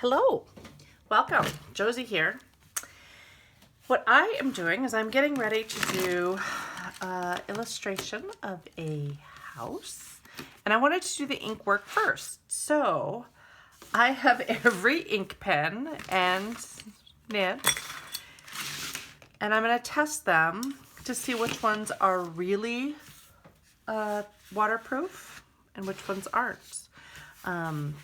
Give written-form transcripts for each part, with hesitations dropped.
Hello, welcome, Josie here. What I am doing is I'm getting ready to do illustration of a house, and I wanted to do the ink work first. So I have every ink pen and nibs, and I'm going to test them to see which ones are really waterproof and which ones aren't.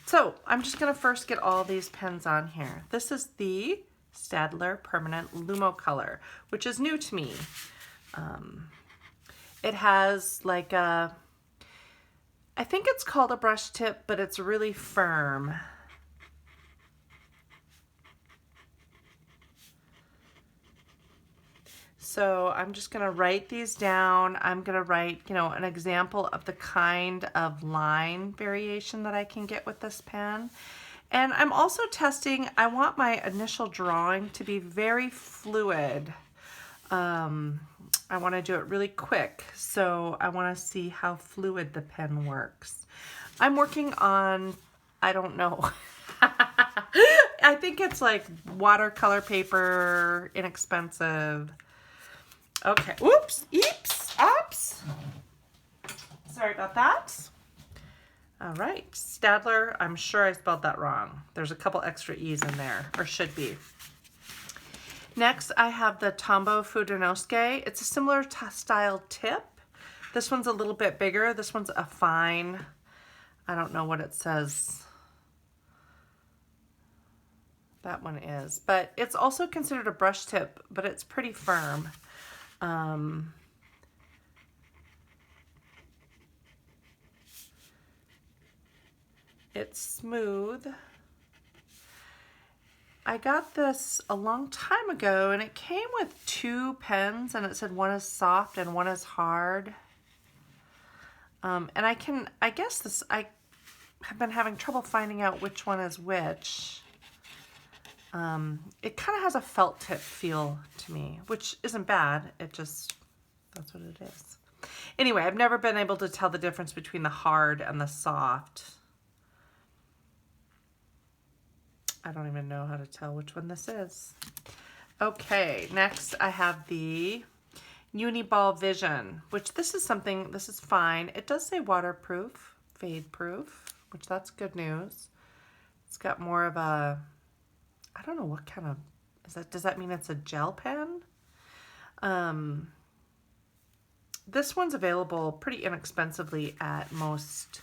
So I'm just going to first get all these pens on here. This is the Staedtler Permanent Lumo Color, which is new to me. It has like a, I think it's called a brush tip, but it's really firm. So I'm just going to write these down. I'm going to write, an example of the kind of line variation that I can get with this pen. And I'm also testing, I want my initial drawing to be very fluid. I want to do it really quick, so I want to see how fluid the pen works. I'm working on, I don't know, I think it's like watercolor paper, inexpensive. Okay, oops, ops. Sorry about that. All right, Staedtler, I'm sure I spelled that wrong. There's a couple extra E's in there, or should be. Next, I have the Tombow Fudenosuke. It's a similar style tip. This one's a little bit bigger. This one's a fine, I don't know what it says. That one is, but it's also considered a brush tip, but it's pretty firm. It's smooth. I got this a long time ago and it came with two pens and it said one is soft and one is hard. And I have been having trouble finding out which one is which. It kind of has a felt tip feel to me, which isn't bad. That's what it is. Anyway, I've never been able to tell the difference between the hard and the soft. I don't even know how to tell which one this is. Okay, next I have the Uniball Vision, which this is fine. It does say waterproof, fade proof, which that's good news. It's got more of a, I don't know what kind of, does that mean it's a gel pen? This one's available pretty inexpensively at most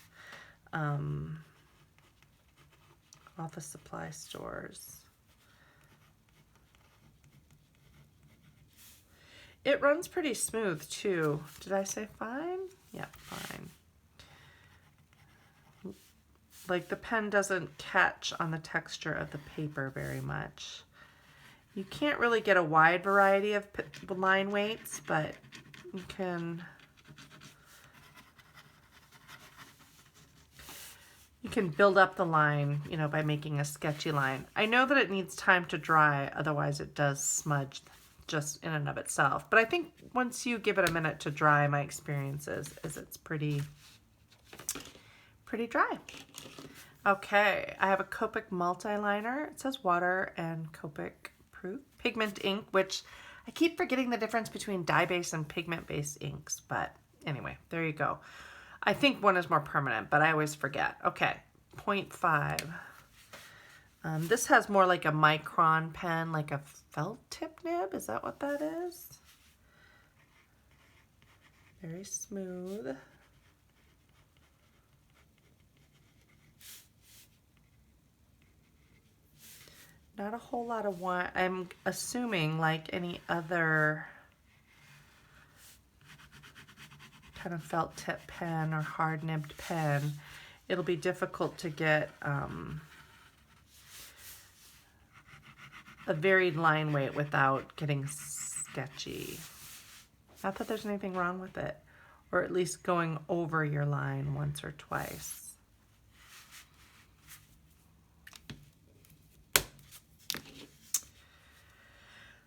office supply stores. It runs pretty smooth too. Did I say fine? Yeah, fine. Like the pen doesn't catch on the texture of the paper very much. You can't really get a wide variety of line weights, but you can build up the line, by making a sketchy line. I know that it needs time to dry, otherwise it does smudge just in and of itself. But I think once you give it a minute to dry, my experience is it's pretty dry. Okay, I have a Copic multi-liner. It says water and Copic proof. Pigment ink, which I keep forgetting the difference between dye-based and pigment-based inks. But anyway, there you go. I think one is more permanent, but I always forget. Okay, 0.5. This has more like a micron pen, like a felt tip nib. Is that what that is? Very smooth. Not a whole lot of one. I'm assuming like any other kind of felt tip pen or hard nibbed pen, it'll be difficult to get a varied line weight without getting sketchy. Not that there's anything wrong with it, or at least going over your line once or twice.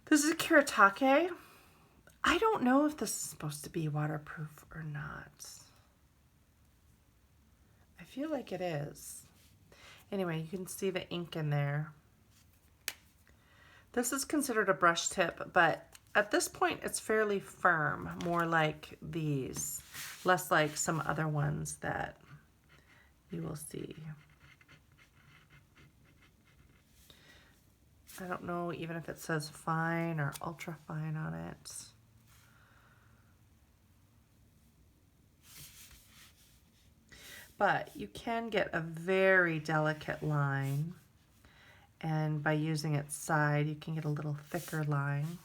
This is a Kiritake. I don't know if this is supposed to be waterproof or not. I feel like it is. Anyway, you can see the ink in there. This is considered a brush tip, but at this point it's fairly firm, more like these, less like some other ones that you will see. I don't know even if it says fine or ultra fine on it. But you can get a very delicate line, and by using its side you can get a little thicker line.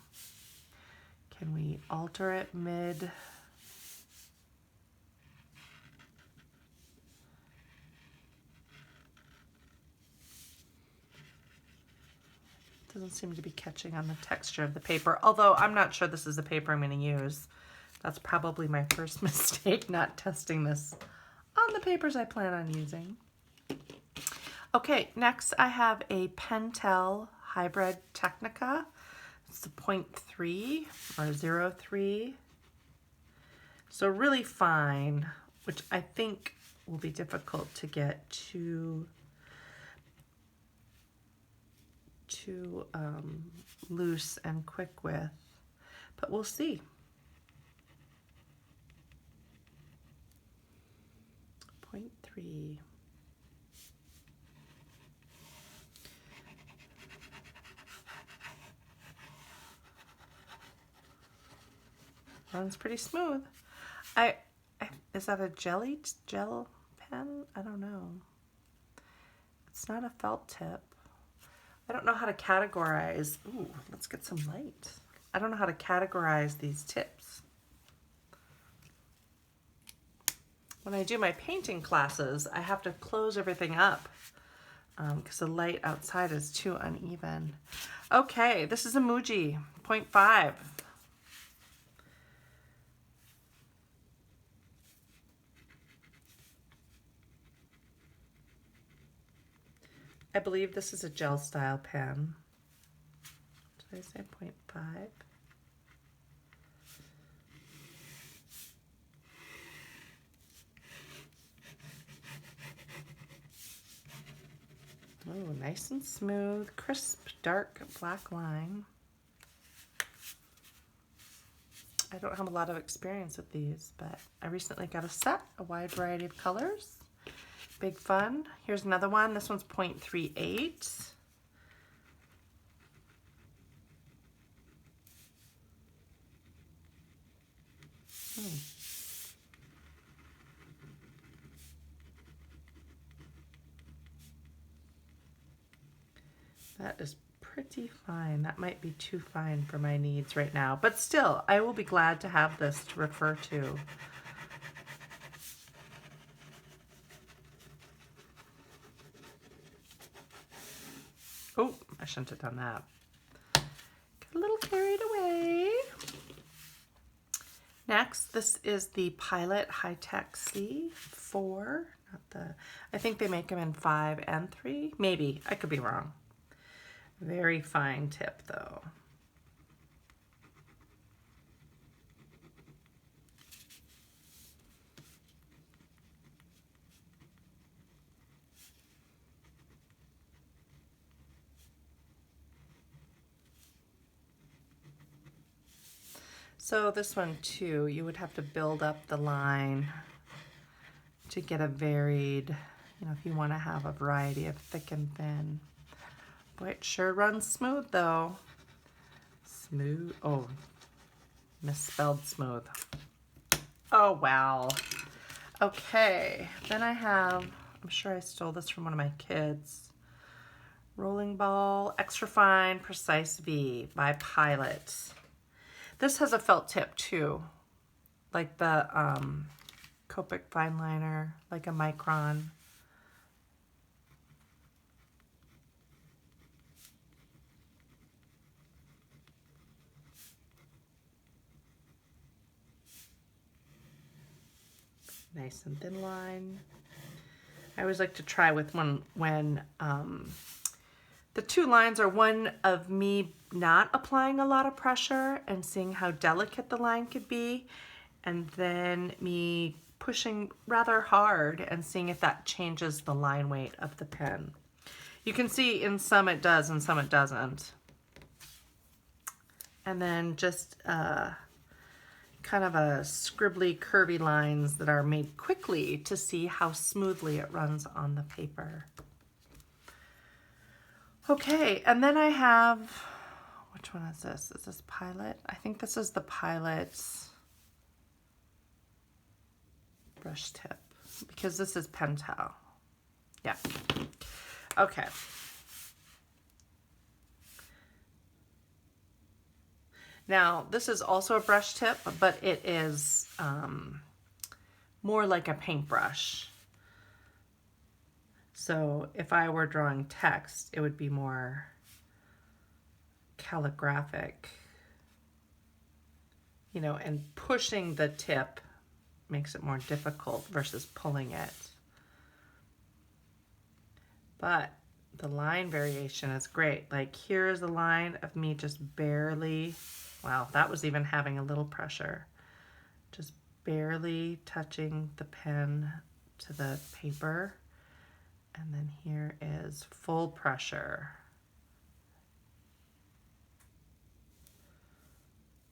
Can we alter it mid? Doesn't seem to be catching on the texture of the paper, although I'm not sure this is the paper I'm going to use. That's probably my first mistake, not testing this on the papers I plan on using. Okay, next I have a Pentel Hybrid Technica. It's a 0.3 or 0.3. So really fine, which I think will be difficult to get too loose and quick with, but we'll see. 0.3. Runs pretty smooth. Is that a gel pen? I don't know. It's not a felt tip. I don't know how to categorize. Ooh, let's get some light. I don't know how to categorize these tips. When I do my painting classes, I have to close everything up because the light outside is too uneven. Okay, this is a Muji 0.5. I believe this is a gel style pen. Did I say 0.5? Oh, nice and smooth, crisp, dark black line. I don't have a lot of experience with these, but I recently got a set, a wide variety of colors. Big fun. Here's another one. This one's 0.38. That is pretty fine. That might be too fine for my needs right now, but still, I will be glad to have this to refer to. Oh, I shouldn't have done that. Got a little carried away. Next, this is the Pilot High-Tech C4. I think they make them in 5 and 3. Maybe, I could be wrong. Very fine tip though. So this one too, you would have to build up the line to get a varied, if you want to have a variety of thick and thin. Boy, it sure runs smooth though. Smooth, oh, misspelled smooth. Oh, wow. Okay, then I have, I'm sure I stole this from one of my kids. Rolling Ball Extra Fine Precise V by Pilot. This has a felt tip too, like the Copic fine liner, like a micron. Nice and thin line. I always like to try with one when the two lines are one of me not applying a lot of pressure and seeing how delicate the line could be, and then me pushing rather hard and seeing if that changes the line weight of the pen. You can see in some it does and some it doesn't. And then just kind of a scribbly, curvy lines that are made quickly to see how smoothly it runs on the paper. Okay, and then I have, which one is this? Is this Pilot? I think this is the Pilot's brush tip, because this is Pentel. Yeah. Okay. Now, this is also a brush tip, but it is more like a paintbrush. So if I were drawing text, it would be more calligraphic, you know, and pushing the tip makes it more difficult versus pulling it. But the line variation is great. Like here's a line of me just barely, wow, that was even having a little pressure. Just barely touching the pen to the paper. And then here is full pressure.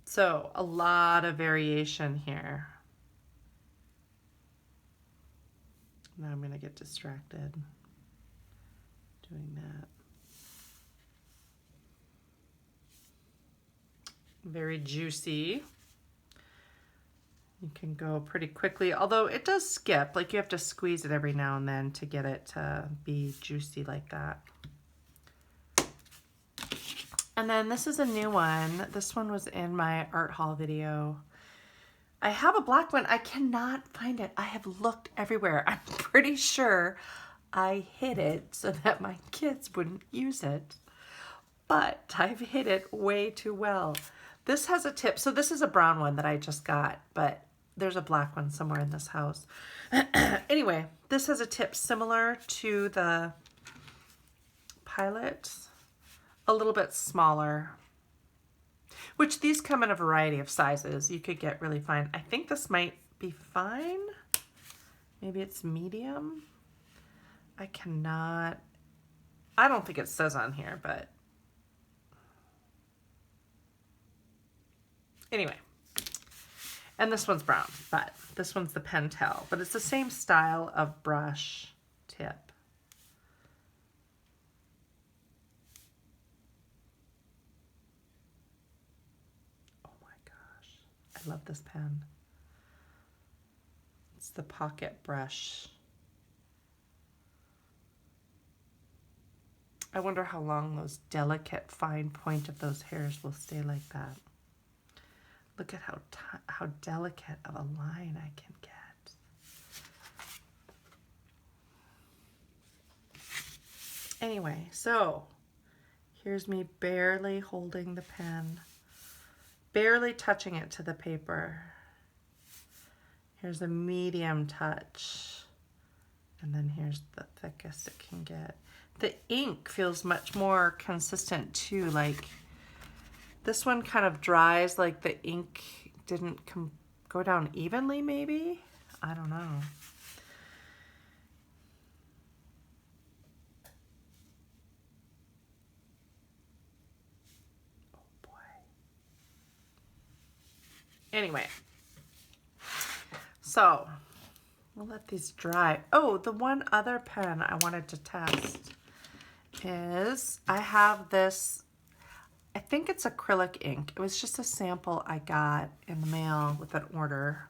So a lot of variation here. Now I'm going to get distracted doing that. Very juicy. You can go pretty quickly, although it does skip. Like you have to squeeze it every now and then to get it to be juicy like that. And then this is a new one. This one was in my art haul video. I have a black one. I cannot find it. I have looked everywhere. I'm pretty sure I hid it so that my kids wouldn't use it. But I've hid it way too well. This has a tip. So this is a brown one that I just got, but there's a black one somewhere in this house. Anyway, this has a tip similar to the Pilot, a little bit smaller, which these come in a variety of sizes. You could get really fine. I think this might be fine. Maybe it's medium. I don't think it says on here, but anyway. And this one's brown, but this one's the Pentel, but it's the same style of brush tip. Oh my gosh, I love this pen. It's the Pocket Brush. I wonder how long those delicate fine point of those hairs will stay like that. Look at how delicate of a line I can get. Anyway, so here's me barely holding the pen, barely touching it to the paper. Here's a medium touch, and then here's the thickest it can get. The ink feels much more consistent too, like this one kind of dries, like the ink didn't go down evenly, maybe? I don't know. Oh boy. Anyway, so we'll let these dry. Oh, the one other pen I wanted to test is I have this, I think it's acrylic ink. It was just a sample I got in the mail with an order.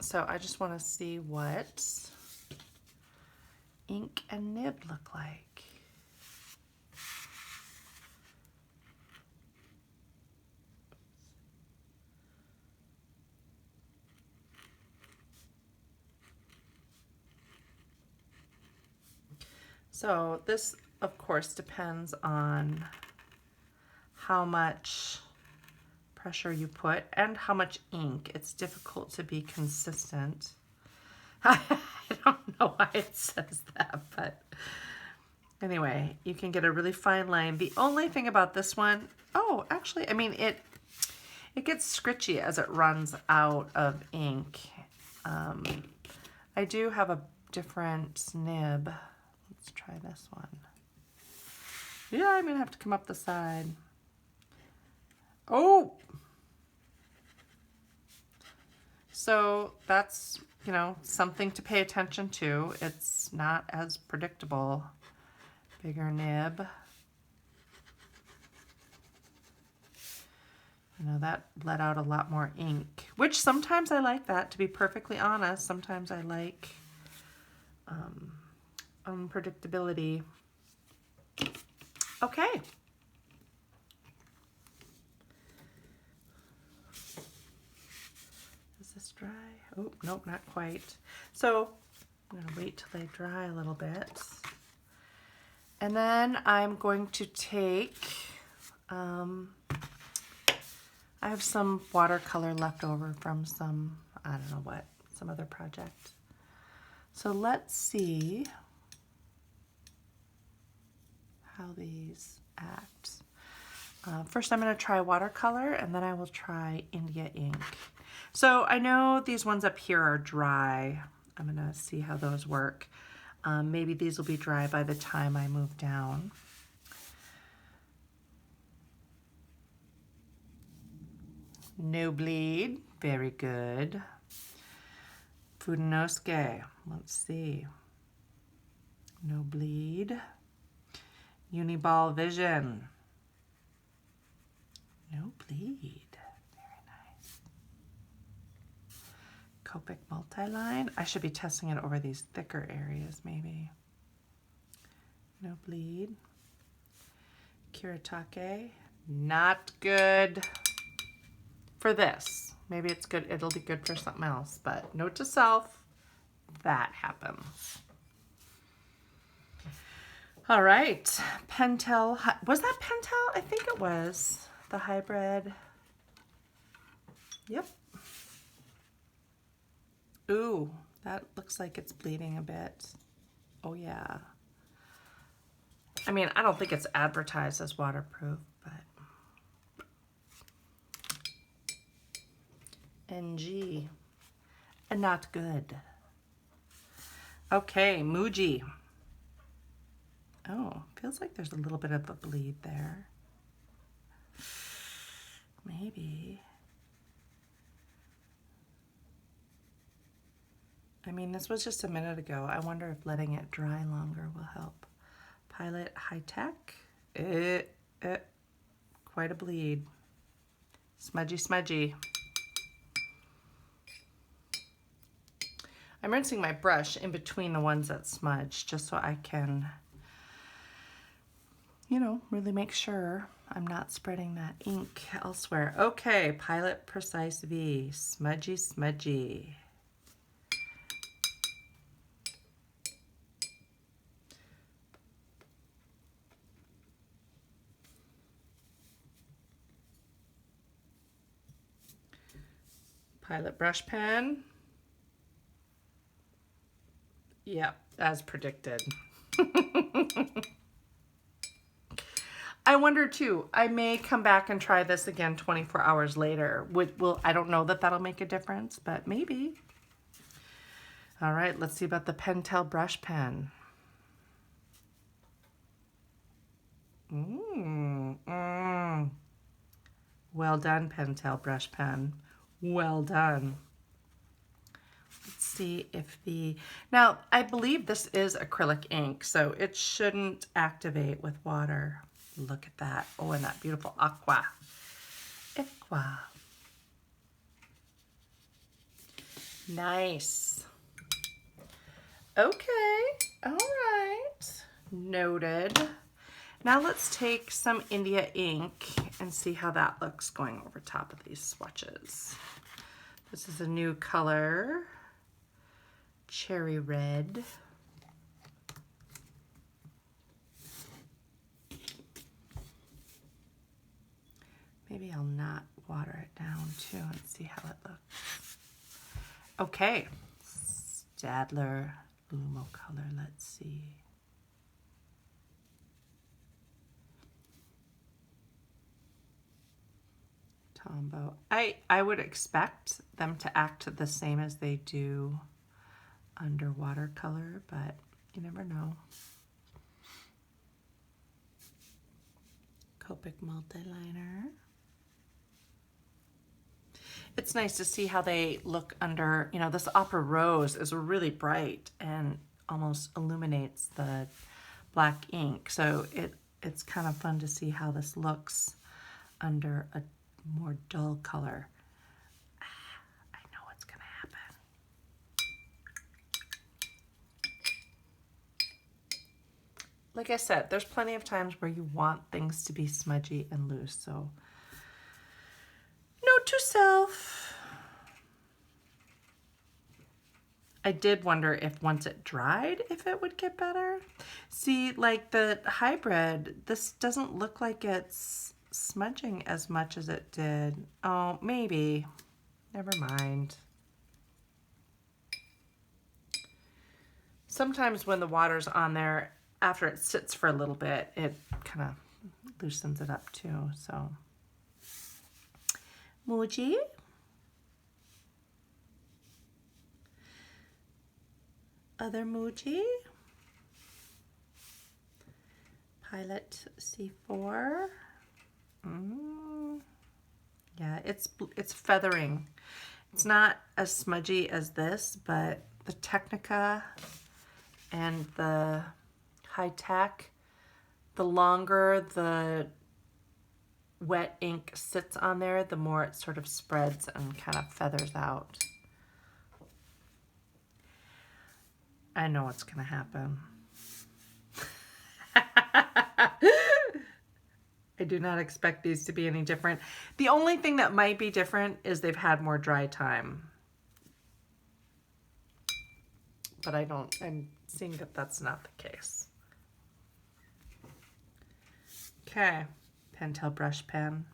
So I just want to see what ink and nib look like. So this, of course, depends on how much pressure you put and how much ink. It's difficult to be consistent. I don't know why it says that, but anyway, you can get a really fine line. The only thing about this one, oh, actually, I mean, It gets scritchy as it runs out of ink. I do have a different nib. Let's try this one. Yeah, I'm gonna have to come up the side. Oh! So that's, you know, something to pay attention to. It's not as predictable. Bigger nib. You know, that let out a lot more ink, which sometimes I like that, to be perfectly honest. Sometimes I like unpredictability. Okay. Is this dry? Oh, nope, not quite. So I'm going to wait till they dry a little bit. And then I'm going to take, I have some watercolor left over from some, I don't know what, some other project. So let's see how these act. First I'm going to try watercolor, and then I will try India ink. So I know these ones up here are dry. I'm going to see how those work. Maybe these will be dry by the time I move down. No bleed, very good. Fudenosuke, let's see. No bleed. Uniball Vision. No bleed, very nice. Copic Multiline, I should be testing it over these thicker areas maybe. No bleed. Kiritake, not good for this. Maybe it's good, it'll be good for something else, but note to self, that happens. All right, Pentel, was that Pentel? I think it was, the hybrid. Yep. Ooh, that looks like it's bleeding a bit. Oh yeah. I mean, I don't think it's advertised as waterproof, but NG, and not good. Okay, Muji. Oh, feels like there's a little bit of a bleed there. Maybe. I mean, this was just a minute ago. I wonder if letting it dry longer will help. Pilot High Tech. Quite a bleed. Smudgy, smudgy. I'm rinsing my brush in between the ones that smudge, just so I can, you know, really make sure I'm not spreading that ink elsewhere. Okay, Pilot Precise V. Smudgy, smudgy. Pilot brush pen. Yep, as predicted. I wonder too, I may come back and try this again 24 hours later. I don't know that that'll make a difference, but maybe. All right, let's see about the Pentel brush pen. Well done, Pentel brush pen. Well done. Let's see if now I believe this is acrylic ink, so it shouldn't activate with water. Look at that. Oh, and that beautiful aqua. Aqua. Nice. Okay, all right. Noted. Now let's take some India ink and see how that looks going over top of these swatches. This is a new color, cherry red. Maybe I'll not water it down too and see how it looks. Okay, Staedtler Lumo color, let's see. combo. I would expect them to act the same as they do under watercolor, but you never know. Copic multiliner. It's nice to see how they look under, you know, this Opera Rose is really bright and almost illuminates the black ink. So it's kind of fun to see how this looks under a more dull color. I know what's gonna happen. Like I said, there's plenty of times where you want things to be smudgy and loose, so note to self. I did wonder if once it dried, if it would get better. See, like the hybrid, this doesn't look like it's smudging as much as it did. Oh, maybe. Never mind. Sometimes when the water's on there, after it sits for a little bit, it kind of loosens it up too, so. Muji. Other Muji. Pilot C4. Yeah, it's feathering. It's not as smudgy as this, but the Technica and the high tech, the longer the wet ink sits on there, the more it sort of spreads and kind of feathers out. I know what's gonna happen. I do not expect these to be any different. The only thing that might be different is they've had more dry time. But I'm seeing that that's not the case. Okay, Pentel brush pen.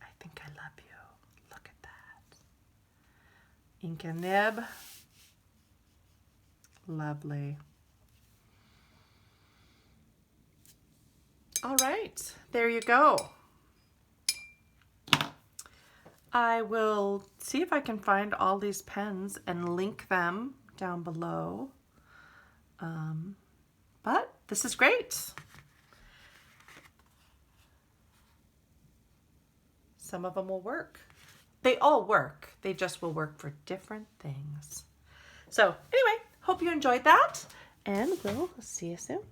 I think I love you. Look at that. Ink and nib. Lovely. All right, there you go. I will see if I can find all these pens and link them down below. But this is great. Some of them will work. They all work. They just will work for different things. So anyway, hope you enjoyed that, and we'll see you soon.